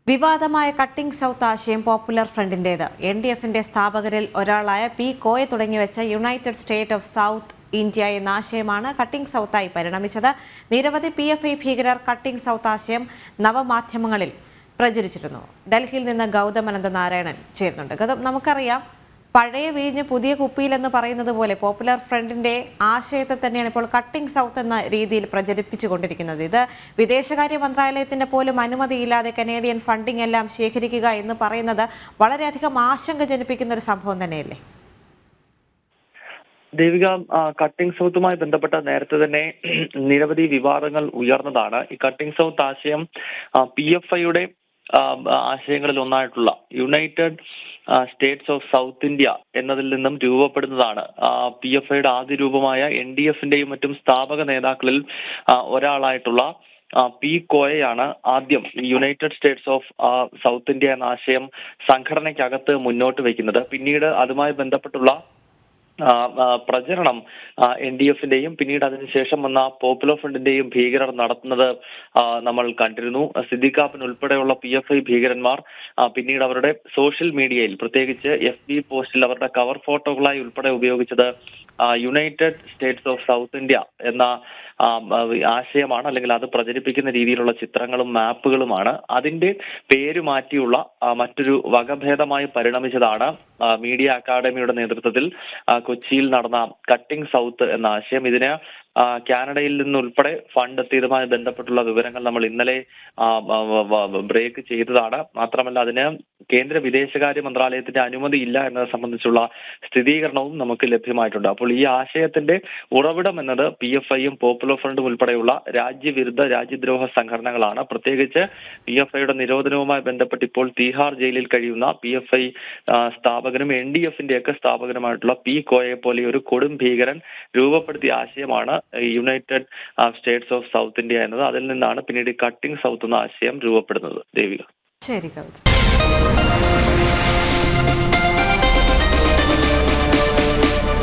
വിവാദമായ cutting south ആശയം popular ഫ്രണ്ടിന്റേത്. NDFന്റെ സ്ഥാപകരിൽ ഒരാളായ പി കോയ തുടങ്ങിവെച്ച United State of South India എന്ന ആശയമാണ് കട്ടിംഗ് സൗത്തായി പരിണമിച്ചത്. നിരവധി PFI ഭീകരർ കട്ടിംഗ് സൗത്ത് ആശയം നവമാധ്യമങ്ങളിൽ പ്രചരിച്ചിരുന്നു. ഡൽഹിയിൽ നിന്ന് ഗൗതം അനന്ത നാരായണൻ ചേരുന്നുണ്ട്. ഗൗതം, നമുക്കറിയാം, പഴയ വീഞ്ഞ് പുതിയ കുപ്പിയിലെന്ന് പറയുന്നത് പോലെ പോപ്പുലർ ഫ്രണ്ടിന്റെ ആശയത്തെ തന്നെയാണ് ഇപ്പോൾ കട്ടിംഗ് സൗത്ത് എന്ന രീതിയിൽ പ്രചരിപ്പിച്ചുകൊണ്ടിരിക്കുന്നത്. ഇത് വിദേശകാര്യ മന്ത്രാലയത്തിന്റെ പോലും അനുമതിയില്ലാതെ കനേഡിയൻ ഫണ്ടിംഗ് എല്ലാം ശേഖരിക്കുക എന്ന് പറയുന്നത് വളരെയധികം ആശങ്ക ജനിപ്പിക്കുന്ന ഒരു സംഭവം തന്നെയല്ലേ? ദേവിക, കട്ടിംഗ് സൗത്തുമായി ബന്ധപ്പെട്ട നേരത്തെ തന്നെ നിരവധി വിവാദങ്ങൾ ഉയർന്നതാണ്. ഈ കട്ടിംഗ് സൗത്ത് ആശയം PFIയുടെ ആശയങ്ങളിൽ ഒന്നായിട്ടുള്ള United States of South India എന്നതിൽ നിന്നും രൂപപ്പെടുന്നതാണ്. PFIയുടെ ആദ്യ രൂപമായ NDFന്റെയും മറ്റും സ്ഥാപക നേതാക്കളിൽ ഒരാളായിട്ടുള്ള പി കോയയാണ് ആദ്യം United States of South India എന്ന ആശയം സംഘടനയ്ക്കകത്ത് മുന്നോട്ട് വയ്ക്കുന്നത്. പിന്നീട് അതുമായി ബന്ധപ്പെട്ടുള്ള പ്രചരണം NDFന്റെയും പിന്നീട് അതിനുശേഷം വന്ന പോപ്പുലർ ഫ്രണ്ടിന്റെയും ഭീകരർ നടത്തുന്നത് നമ്മൾ കണ്ടിരുന്നു. സിദ്ദിഖ് കാപ്പൻ ഉൾപ്പെടെയുള്ള PFI ഭീകരന്മാർ പിന്നീട് അവരുടെ സോഷ്യൽ മീഡിയയിൽ, പ്രത്യേകിച്ച് FB പോസ്റ്റിൽ അവരുടെ കവർ ഫോട്ടോകളായി ഉൾപ്പെടെ ഉപയോഗിച്ചത് United States of South India എന്ന ആശയമാണ്, അല്ലെങ്കിൽ അത് പ്രചരിപ്പിക്കുന്ന രീതിയിലുള്ള ചിത്രങ്ങളും മാപ്പുകളുമാണ്. അതിന്റെ പേര് മാറ്റിയുള്ള മറ്റൊരു വകഭേദമായി പരിണമിച്ചതാണ് മീഡിയ അക്കാദമിയുടെ നേതൃത്വത്തിൽ കൊച്ചിയിൽ നടന്ന കട്ടിംഗ് സൗത്ത് എന്ന ആശയം. ഇതിന് കാനഡയിൽ നിന്നുൾപ്പെടെ ഫണ്ട് എത്തിയതുമായി ബന്ധപ്പെട്ടുള്ള വിവരങ്ങൾ നമ്മൾ ഇന്നലെ ബ്രേക്ക് ചെയ്തതാണ്. മാത്രമല്ല, അതിന് കേന്ദ്ര വിദേശകാര്യ മന്ത്രാലയത്തിന്റെ അനുമതി ഇല്ല എന്നത് സംബന്ധിച്ചുള്ള സ്ഥിരീകരണവും നമുക്ക് ലഭ്യമായിട്ടുണ്ട്. അപ്പോൾ ഈ ആശയത്തിന്റെ ഉറവിടം എന്നത് PFIയും പോപ്പുലർ ഫ്രണ്ടും ഉൾപ്പെടെയുള്ള രാജ്യവിരുദ്ധ രാജ്യദ്രോഹ സംഘടനകളാണ്. പ്രത്യേകിച്ച് PFIയുടെ നിരോധനവുമായി ബന്ധപ്പെട്ട് ഇപ്പോൾ തീഹാർ ജയിലിൽ കഴിയുന്ന PFI സ്ഥാപകനും NDFന്റെയൊക്കെ സ്ഥാപകനുമായിട്ടുള്ള പി കോയെ പോലെ ഒരു കൊടും ഭീകരൻ രൂപപ്പെടുത്തിയ ആശയമാണ് United States of South India എന്നത്. അതിൽ നിന്നാണ് പിന്നീട് കട്ടിംഗ് സൗത്ത് എന്ന ആശയം രൂപപ്പെടുന്നത്. ദേവിക. ശരി.